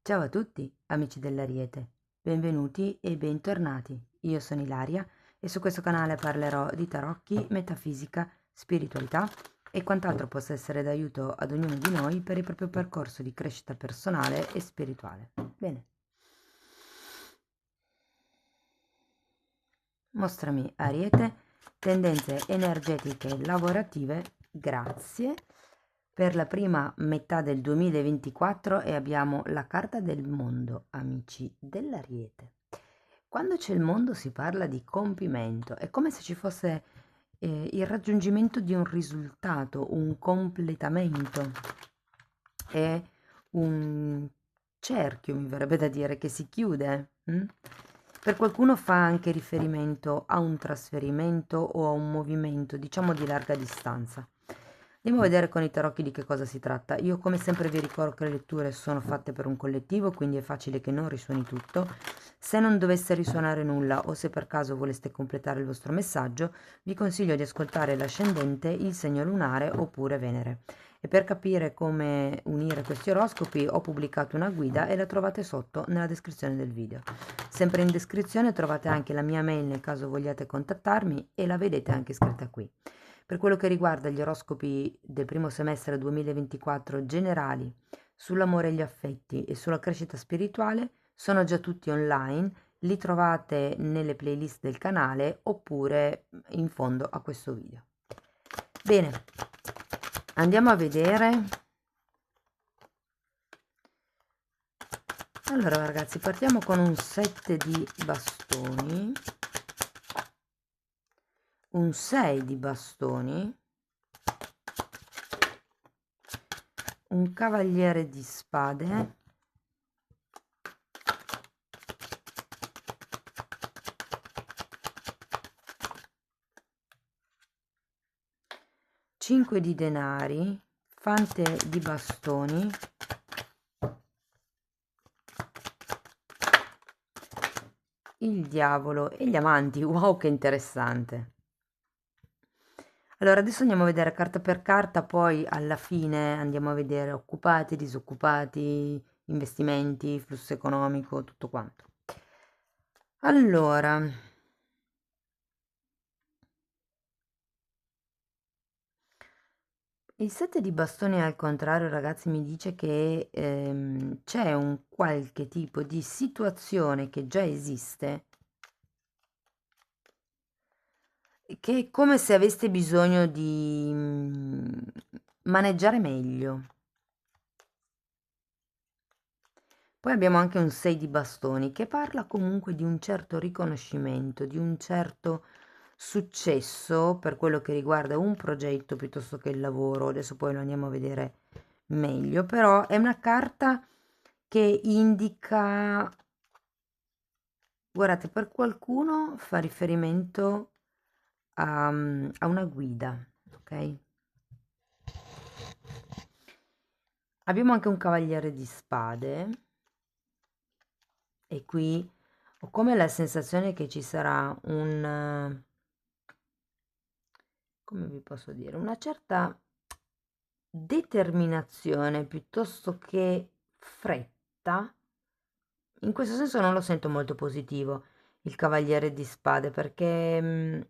Ciao a tutti, amici dell'Ariete, benvenuti e bentornati. Io sono Ilaria e su questo canale parlerò di tarocchi, metafisica, spiritualità e quant'altro possa essere d'aiuto ad ognuno di noi per il proprio percorso di crescita personale e spirituale. Bene. Mostrami Ariete, tendenze energetiche lavorative, grazie, per la prima metà del 2024 e abbiamo la carta del mondo, amici dell'Ariete. Quando c'è il mondo si parla di compimento, è come se ci fosse il raggiungimento di un risultato, un completamento, è un cerchio, mi verrebbe da dire, che si chiude. Per qualcuno fa anche riferimento a un trasferimento o a un movimento, diciamo di larga distanza. Andiamo a vedere con i tarocchi di che cosa si tratta. Io come sempre vi ricordo che le letture sono fatte per un collettivo, quindi è facile che non risuoni tutto. Se non dovesse risuonare nulla o se per caso voleste completare il vostro messaggio, vi consiglio di ascoltare l'ascendente, il segno lunare oppure Venere. E per capire come unire questi oroscopi ho pubblicato una guida e la trovate sotto nella descrizione del video. Sempre in descrizione trovate anche la mia mail nel caso vogliate contattarmi e la vedete anche scritta qui. Per quello che riguarda gli oroscopi del primo semestre 2024 generali sull'amore e gli affetti e sulla crescita spirituale sono già tutti online, li trovate nelle playlist del canale oppure in fondo a questo video. Bene, andiamo a vedere. Allora ragazzi, partiamo con un 7 di bastoni, un 6 di bastoni, un cavaliere di spade, cinque di denari, fante di bastoni, il diavolo e gli amanti. Wow, che interessante. Allora, adesso andiamo a vedere carta per carta, poi alla fine andiamo a vedere occupati, disoccupati, investimenti, flusso economico, tutto quanto. Allora, il 7 di bastoni al contrario, ragazzi, mi dice che c'è un qualche tipo di situazione che già esiste, che è come se aveste bisogno di maneggiare meglio. Poi abbiamo anche un 6 di bastoni che parla comunque di un certo riconoscimento, di un certo successo per quello che riguarda un progetto piuttosto che il lavoro. Adesso poi lo andiamo a vedere meglio, però è una carta che indica, guardate, per qualcuno fa riferimento a una guida, ok? Abbiamo anche un cavaliere di spade e qui ho come la sensazione che ci sarà come vi posso dire, una certa determinazione piuttosto che fretta. In questo senso non lo sento molto positivo il cavaliere di spade perché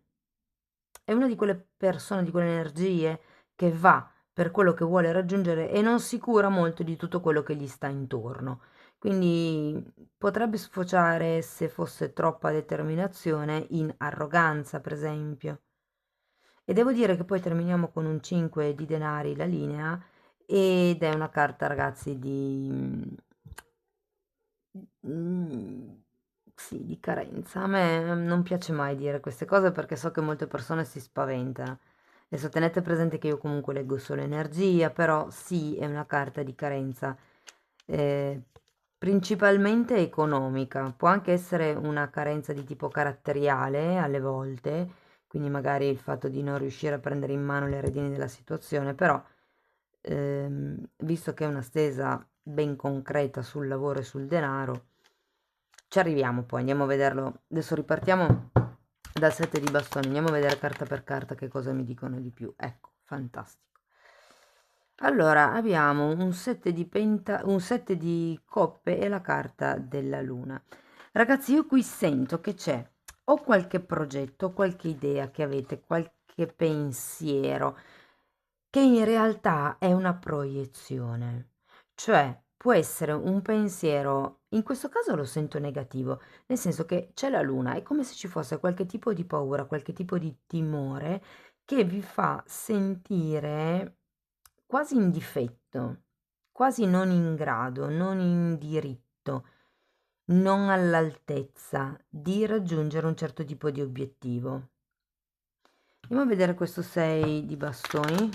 è una di quelle persone, di quelle energie che va per quello che vuole raggiungere e non si cura molto di tutto quello che gli sta intorno. Quindi potrebbe sfociare, se fosse troppa determinazione, in arroganza, per esempio. E devo dire che poi terminiamo con un 5 di denari la linea ed è una carta, ragazzi, mm, sì, di carenza. A me non piace mai dire queste cose perché so che molte persone si spaventano. Adesso tenete presente che io comunque leggo solo energia, però sì, è una carta di carenza, eh, principalmente economica. Può anche essere una carenza di tipo caratteriale alle volte, quindi magari il fatto di non riuscire a prendere in mano le redini della situazione, però visto che è una stesa ben concreta sul lavoro e sul denaro, ci arriviamo poi, andiamo a vederlo. Adesso ripartiamo dal 7 di bastoni, andiamo a vedere carta per carta che cosa mi dicono di più. Ecco, fantastico. Allora, abbiamo un 7 di un 7 di coppe e la carta della luna. Ragazzi, io qui sento che c'è o qualche progetto, qualche idea che avete, qualche pensiero, che in realtà è una proiezione. Cioè, può essere un pensiero, in questo caso lo sento negativo, nel senso che c'è la luna, è come se ci fosse qualche tipo di paura, qualche tipo di timore che vi fa sentire quasi in difetto, quasi non in grado, non in diritto, non all'altezza di raggiungere un certo tipo di obiettivo. Andiamo a vedere questo 6 di bastoni.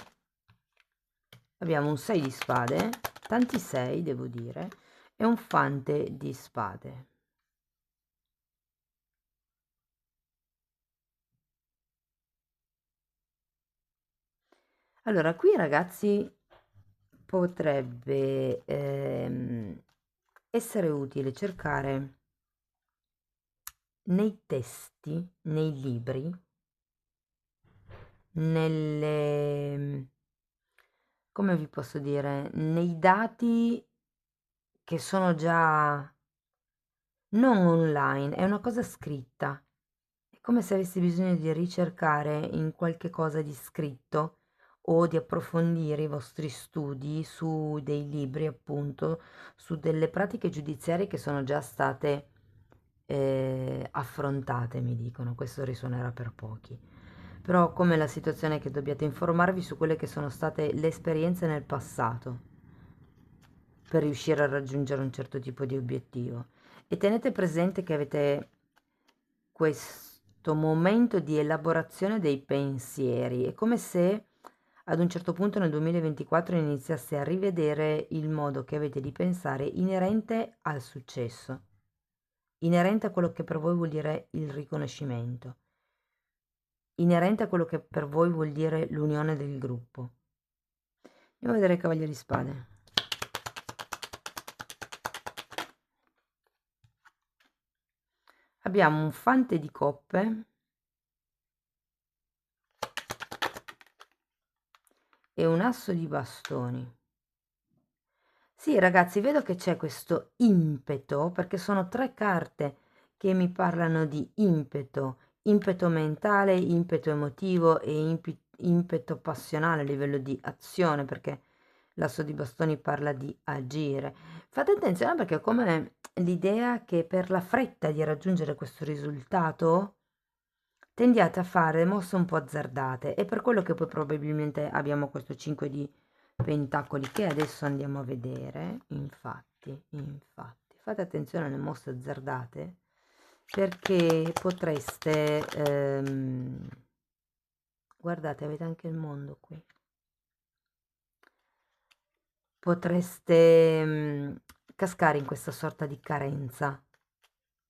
Abbiamo un 6 di spade, tanti 6 devo dire, e un fante di spade. Allora, qui ragazzi potrebbe essere utile cercare nei testi, nei libri, nelle, come vi posso dire, nei dati che sono già non online, è una cosa scritta. È come se avessi bisogno di ricercare in qualche cosa di scritto o di approfondire i vostri studi su dei libri, appunto, su delle pratiche giudiziarie che sono già state affrontate, mi dicono. Questo risuonerà per pochi. Però come la situazione è che dobbiate informarvi su quelle che sono state le esperienze nel passato per riuscire a raggiungere un certo tipo di obiettivo. E tenete presente che avete questo momento di elaborazione dei pensieri. È come se ad un certo punto nel 2024 iniziaste a rivedere il modo che avete di pensare inerente al successo, inerente a quello che per voi vuol dire il riconoscimento, inerente a quello che per voi vuol dire l'unione del gruppo. Andiamo a vedere il Cavaliere di Spade. Abbiamo un fante di coppe e un asso di bastoni. Sì, ragazzi, vedo che c'è questo impeto, perché sono tre carte che mi parlano di impeto, impeto mentale, impeto emotivo e impeto passionale a livello di azione, perché l'asso di bastoni parla di agire. Fate attenzione perché è come l'idea che per la fretta di raggiungere questo risultato tendiate a fare mosse un po' azzardate e per quello che poi probabilmente abbiamo questo 5 di pentacoli che adesso andiamo a vedere. Infatti, fate attenzione alle mosse azzardate perché potreste, guardate, avete anche il mondo qui, potreste cascare in questa sorta di carenza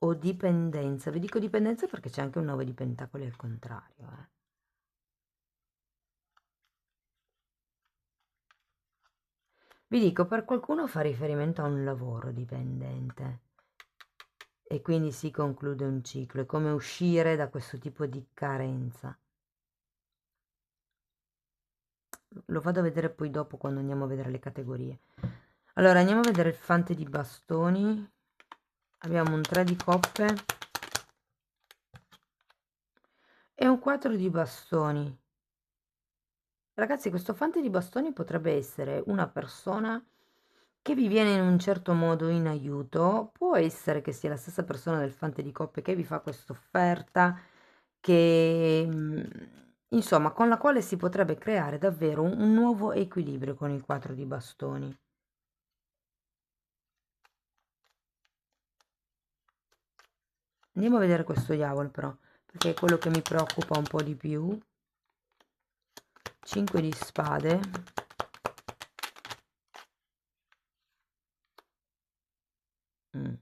o dipendenza. Vi dico dipendenza perché c'è anche un 9 di pentacoli al contrario, Vi dico, per qualcuno fa riferimento a un lavoro dipendente e quindi si conclude un ciclo, è come uscire da questo tipo di carenza. Lo vado a vedere poi dopo quando andiamo a vedere le categorie. Allora, andiamo a vedere il fante di bastoni. Abbiamo un 3 di coppe e un 4 di bastoni. Ragazzi, questo fante di bastoni potrebbe essere una persona che vi viene in un certo modo in aiuto, può essere che sia la stessa persona del fante di coppe che vi fa questa offerta, che insomma con la quale si potrebbe creare davvero un nuovo equilibrio con il 4 di bastoni. Andiamo a vedere questo diavolo però, perché è quello che mi preoccupa un po' di più. 5 di spade. Mm.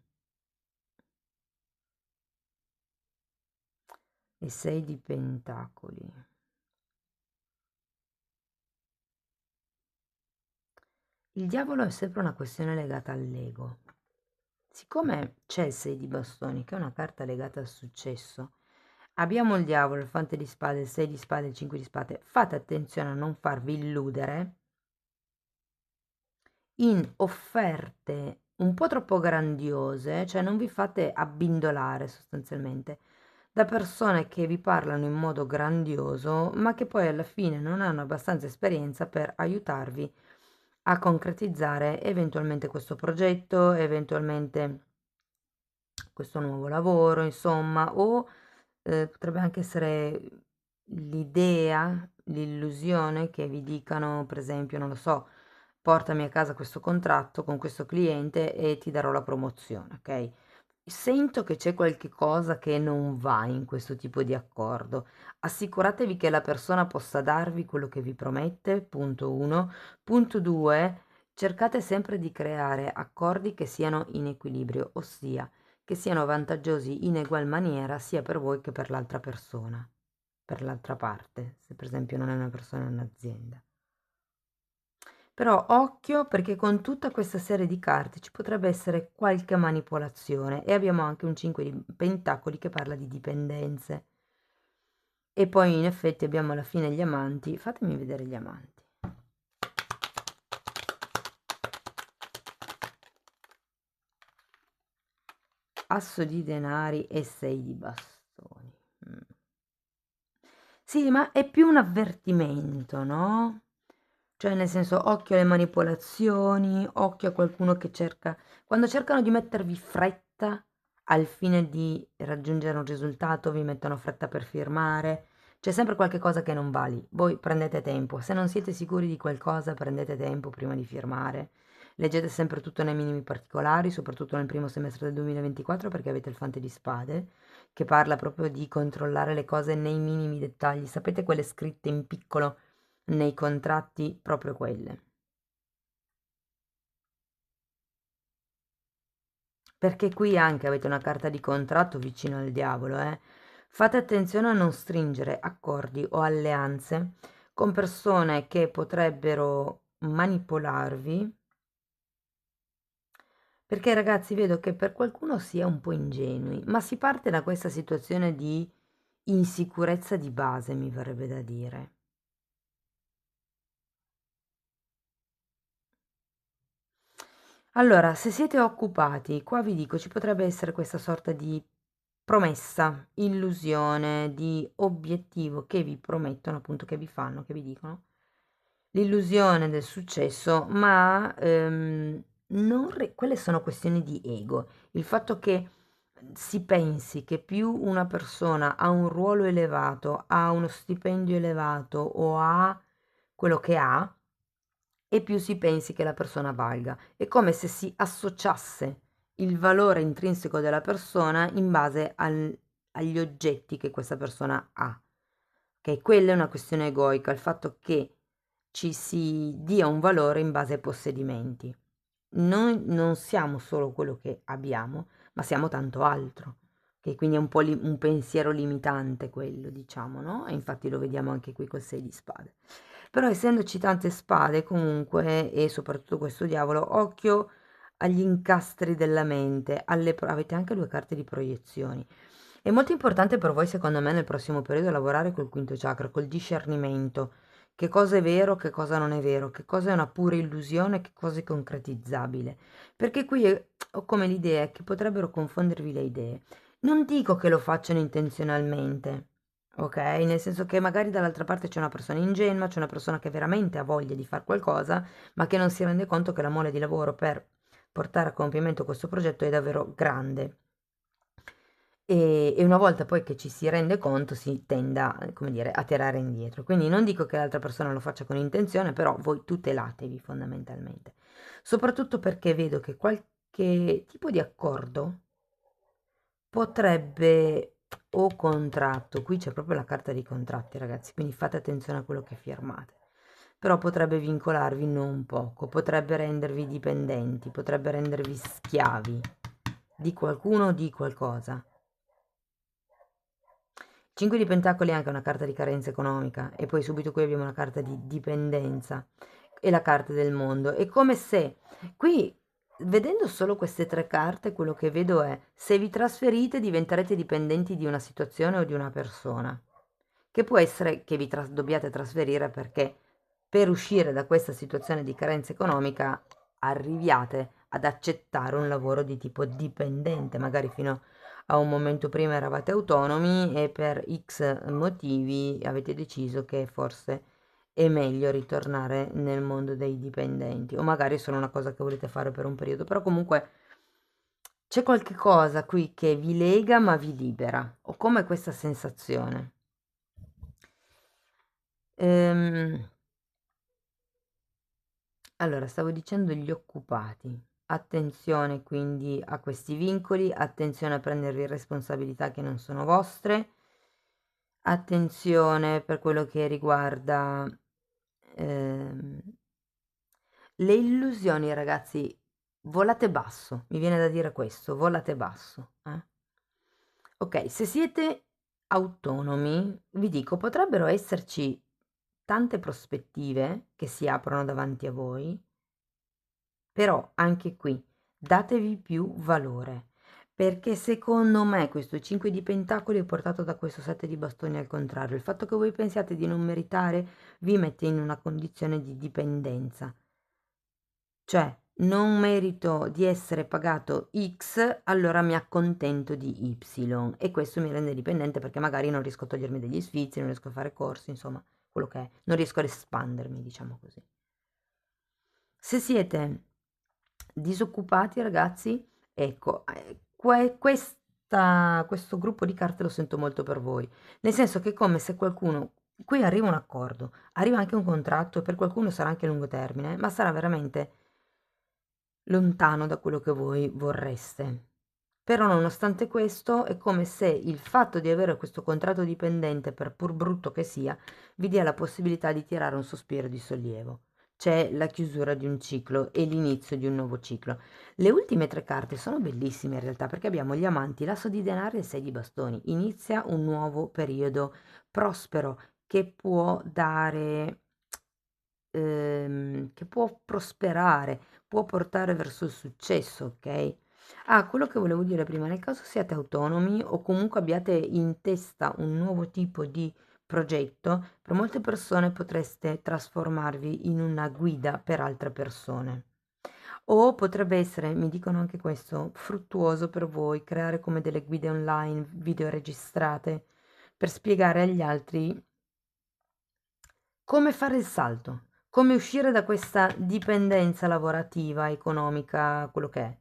E 6 di pentacoli. Il diavolo è sempre una questione legata all'ego. Siccome c'è il 6 di bastoni, che è una carta legata al successo, abbiamo il diavolo, il fante di spade, il 6 di spade, il 5 di spade. Fate attenzione a non farvi illudere in offerte un po' troppo grandiose, cioè non vi fate abbindolare sostanzialmente da persone che vi parlano in modo grandioso, ma che poi alla fine non hanno abbastanza esperienza per aiutarvi a concretizzare eventualmente questo progetto, eventualmente questo nuovo lavoro, insomma, o potrebbe anche essere l'idea, l'illusione che vi dicano, per esempio, non lo so, portami a casa questo contratto con questo cliente e ti darò la promozione, ok? Sento che c'è qualche cosa che non va in questo tipo di accordo. Assicuratevi che la persona possa darvi quello che vi promette, punto 1. Punto 2, cercate sempre di creare accordi che siano in equilibrio, ossia che siano vantaggiosi in egual maniera sia per voi che per l'altra persona, per l'altra parte, se per esempio non è una persona, è un'azienda. Però occhio perché con tutta questa serie di carte ci potrebbe essere qualche manipolazione e abbiamo anche un 5 di pentacoli che parla di dipendenze. E poi in effetti abbiamo alla fine gli amanti. Fatemi vedere gli amanti. Asso di denari e 6 di bastoni. Sì, ma è più un avvertimento, no? Cioè, nel senso, occhio alle manipolazioni, occhio a qualcuno che cerca, quando cercano di mettervi fretta al fine di raggiungere un risultato, vi mettono fretta per firmare, c'è sempre qualche cosa che non va lì. Voi prendete tempo, se non siete sicuri di qualcosa, prendete tempo prima di firmare. Leggete sempre tutto nei minimi particolari, soprattutto nel primo semestre del 2024 perché avete il Fante di Spade, che parla proprio di controllare le cose nei minimi dettagli. Sapete quelle scritte in piccolo nei contratti, proprio quelle. Perché qui anche avete una carta di contratto vicino al diavolo, eh. Fate attenzione a non stringere accordi o alleanze con persone che potrebbero manipolarvi, perché ragazzi vedo che per qualcuno si è un po' ingenui, ma si parte da questa situazione di insicurezza di base, mi verrebbe da dire. Allora, se siete occupati, qua vi dico, ci potrebbe essere questa sorta di promessa, illusione, di obiettivo che vi promettono, appunto, che vi fanno, che vi dicono. L'illusione del successo, ma quelle sono questioni di ego. Il fatto che si pensi che più una persona ha un ruolo elevato, ha uno stipendio elevato o ha quello che ha, e più si pensi che la persona valga. È come se si associasse il valore intrinseco della persona in base agli oggetti che questa persona ha. Ok, quella è una questione egoica, il fatto che ci si dia un valore in base ai possedimenti. Noi non siamo solo quello che abbiamo, ma siamo tanto altro. Che quindi è un po' un pensiero limitante quello, diciamo, no? E infatti lo vediamo anche qui col 6 di spade. Però essendoci tante spade comunque, e soprattutto questo diavolo, occhio agli incastri della mente, avete anche due carte di proiezioni. È molto importante per voi, secondo me, nel prossimo periodo lavorare col quinto chakra, col discernimento. Che cosa è vero, che cosa non è vero, che cosa è una pura illusione, che cosa è concretizzabile. Perché qui ho come l'idea che potrebbero confondervi le idee. Non dico che lo facciano intenzionalmente, ok? Nel senso che magari dall'altra parte c'è una persona ingenua, c'è una persona che veramente ha voglia di fare qualcosa, ma che non si rende conto che la mole di lavoro per portare a compimento questo progetto è davvero grande. E una volta poi che ci si rende conto si tenda, come dire, a tirare indietro. Quindi non dico che l'altra persona lo faccia con intenzione, però voi tutelatevi fondamentalmente. Soprattutto perché vedo che qualche tipo di accordo potrebbe, o contratto, qui c'è proprio la carta dei contratti, ragazzi, quindi fate attenzione a quello che firmate. Però potrebbe vincolarvi non poco, potrebbe rendervi dipendenti, potrebbe rendervi schiavi di qualcuno o di qualcosa. 5 di pentacoli è anche una carta di carenza economica e poi subito qui abbiamo una carta di dipendenza e la carta del mondo. È come se qui, vedendo solo queste tre carte, quello che vedo è se vi trasferite diventerete dipendenti di una situazione o di una persona, che può essere che vi dobbiate trasferire perché per uscire da questa situazione di carenza economica arriviate ad accettare un lavoro di tipo dipendente, magari fino a un momento prima eravate autonomi e per X motivi avete deciso che forse è meglio ritornare nel mondo dei dipendenti, o magari è solo una cosa che volete fare per un periodo, però comunque c'è qualche cosa qui che vi lega ma vi libera, o come questa sensazione. Ehm, allora, stavo dicendo gli occupati. Attenzione quindi a questi vincoli, attenzione a prendervi responsabilità che non sono vostre, attenzione per quello che riguarda ehm, le illusioni, ragazzi. Volate basso, mi viene da dire questo, volate basso. Ok, se siete autonomi, vi dico, potrebbero esserci tante prospettive che si aprono davanti a voi, però anche qui datevi più valore, perché secondo me questo 5 di pentacoli è portato da questo 7 di bastoni al contrario. Il fatto che voi pensiate di non meritare vi mette in una condizione di dipendenza. Cioè, non merito di essere pagato X, allora mi accontento di Y e questo mi rende dipendente perché magari non riesco a togliermi degli sfizi, non riesco a fare corsi, insomma, quello che è. Non riesco ad espandermi, diciamo così. Se siete disoccupati, ragazzi, ecco, questo gruppo di carte lo sento molto per voi, nel senso che è come se qualcuno, qui arriva un accordo, arriva anche un contratto, per qualcuno sarà anche a lungo termine, ma sarà veramente lontano da quello che voi vorreste. Però nonostante questo è come se il fatto di avere questo contratto dipendente, per pur brutto che sia, vi dia la possibilità di tirare un sospiro di sollievo. C'è la chiusura di un ciclo e l'inizio di un nuovo ciclo. Le ultime tre carte sono bellissime in realtà perché abbiamo gli amanti, l'asso di denaro e il 6 di bastoni. Inizia un nuovo periodo prospero che può dare, che può prosperare, può portare verso il successo, ok? Ah, quello che volevo dire prima, nel caso siate autonomi o comunque abbiate in testa un nuovo tipo di progetto, per molte persone potreste trasformarvi in una guida per altre persone. O potrebbe essere, mi dicono anche questo, fruttuoso per voi creare come delle guide online, video registrate, per spiegare agli altri come fare il salto, come uscire da questa dipendenza lavorativa, economica, quello che è.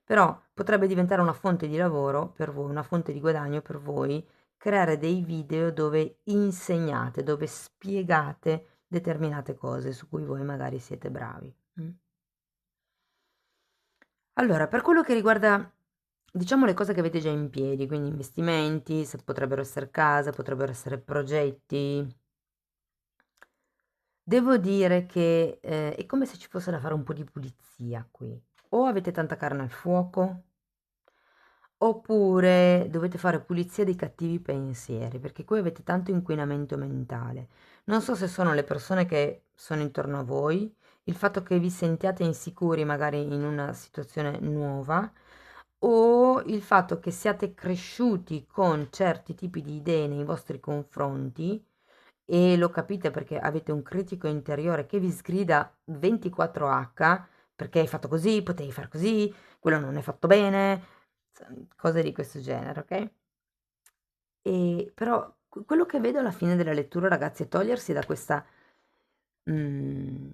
Però potrebbe diventare una fonte di lavoro per voi, una fonte di guadagno per voi, creare dei video dove insegnate, dove spiegate determinate cose su cui voi magari siete bravi. Allora, per quello che riguarda, diciamo, le cose che avete già in piedi, quindi investimenti, se potrebbero essere case, potrebbero essere progetti, devo dire che è come se ci fosse da fare un po' di pulizia qui. O avete tanta carne al fuoco, oppure dovete fare pulizia dei cattivi pensieri, perché qui avete tanto inquinamento mentale. Non so se sono le persone che sono intorno a voi, il fatto che vi sentiate insicuri magari in una situazione nuova, o il fatto che siate cresciuti con certi tipi di idee nei vostri confronti e lo capite perché avete un critico interiore che vi sgrida 24H perché hai fatto così, potevi far così, quello non è fatto bene, cose di questo genere, ok? E però quello che vedo alla fine della lettura, ragazzi, è togliersi da questa mm,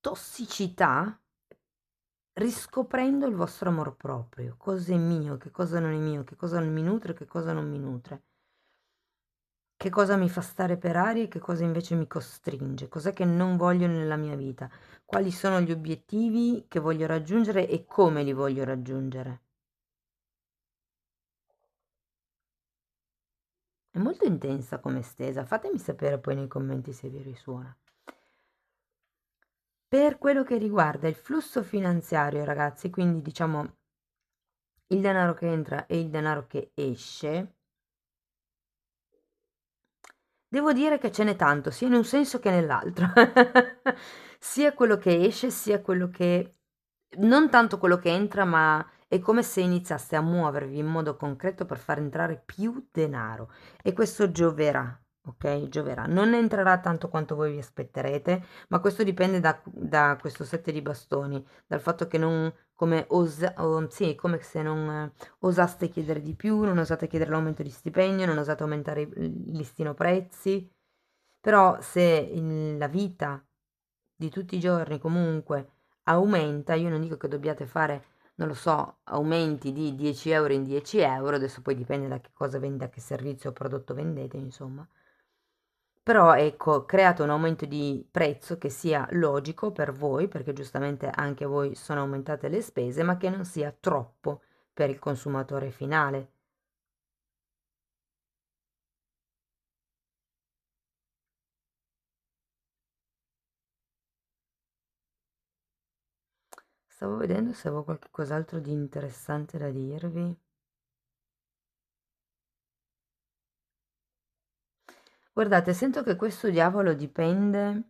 tossicità, riscoprendo il vostro amor proprio, cosa è mio, che cosa non è mio, che cosa mi nutre, che cosa non mi nutre. Che cosa mi fa stare per aria e che cosa invece mi costringe, cos'è che non voglio nella mia vita, quali sono gli obiettivi che voglio raggiungere e come li voglio raggiungere. È molto intensa come stesa, fatemi sapere poi nei commenti se vi risuona. Per quello che riguarda il flusso finanziario, ragazzi, quindi diciamo il denaro che entra e il denaro che esce, devo dire che ce n'è tanto, sia in un senso che nell'altro. Sia quello che esce, sia quello che... Non tanto quello che entra, ma è come se iniziaste a muovervi in modo concreto per far entrare più denaro. E questo gioverà. ok? Gioverà. Non ne entrerà tanto quanto voi vi aspetterete, ma questo dipende da questo set di bastoni, dal fatto che non, sì, come se non osaste chiedere di più, non osate chiedere l'aumento di stipendio, non osate aumentare il listino prezzi, però se la vita di tutti i giorni comunque aumenta, io non dico che dobbiate fare, non lo so, aumenti di 10 euro in 10 euro, adesso poi dipende da che cosa vende, che servizio o prodotto vendete, insomma. Però ecco, create un aumento di prezzo che sia logico per voi, perché giustamente anche a voi sono aumentate le spese, ma che non sia troppo per il consumatore finale. Stavo vedendo se avevo qualcos'altro di interessante da dirvi. Guardate, sento che questo diavolo dipende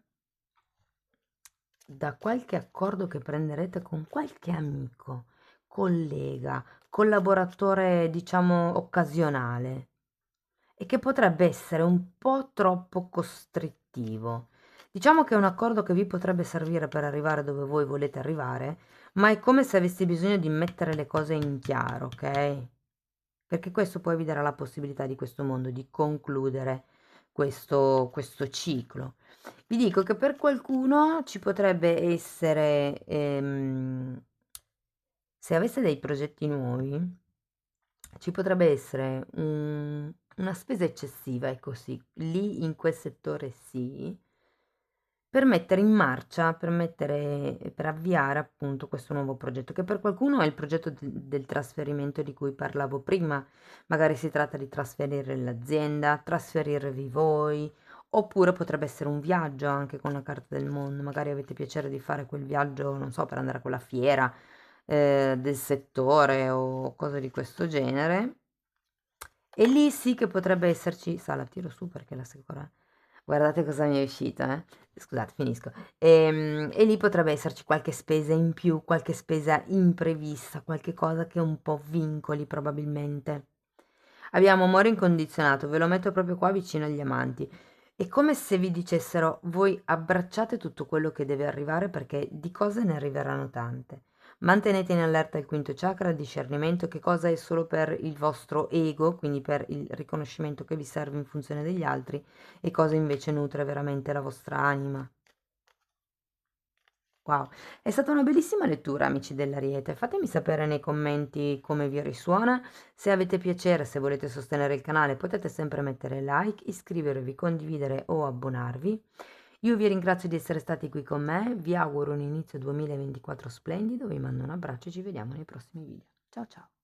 da qualche accordo che prenderete con qualche amico, collega, collaboratore, diciamo, occasionale e che potrebbe essere un po' troppo costrittivo. Diciamo che è un accordo che vi potrebbe servire per arrivare dove voi volete arrivare, ma è come se avessi bisogno di mettere le cose in chiaro, ok? Perché questo poi vi darà la possibilità di questo mondo di concludere questo ciclo. Vi dico che per qualcuno ci potrebbe essere, se avesse dei progetti nuovi, ci potrebbe essere una spesa eccessiva, ecco sì, lì in quel settore sì, per mettere in marcia, per avviare appunto questo nuovo progetto, che per qualcuno è il progetto del trasferimento di cui parlavo prima. Magari si tratta di trasferire l'azienda, trasferirvi voi, oppure potrebbe essere un viaggio anche con la carta del mondo. Magari avete piacere di fare quel viaggio, non so, per andare a quella fiera del settore o cose di questo genere. E lì sì che potrebbe esserci, sa, la tiro su perché la seconda. Guardate cosa mi è uscito, eh. Scusate, finisco. E lì potrebbe esserci qualche spesa in più, qualche spesa imprevista, qualche cosa che un po' vincoli probabilmente. Abbiamo amore incondizionato, ve lo metto proprio qua vicino agli amanti. È come se vi dicessero, voi abbracciate tutto quello che deve arrivare perché di cose ne arriveranno tante. Mantenete in allerta il quinto chakra, il discernimento, che cosa è solo per il vostro ego, quindi per il riconoscimento che vi serve in funzione degli altri, e cosa invece nutre veramente la vostra anima. Wow, è stata una bellissima lettura, amici dell'Ariete. Fatemi sapere nei commenti come vi risuona. Se avete piacere, se volete sostenere il canale, potete sempre mettere like, iscrivervi, condividere o abbonarvi. Io vi ringrazio di essere stati qui con me, vi auguro un inizio 2024 splendido, vi mando un abbraccio e ci vediamo nei prossimi video. Ciao ciao!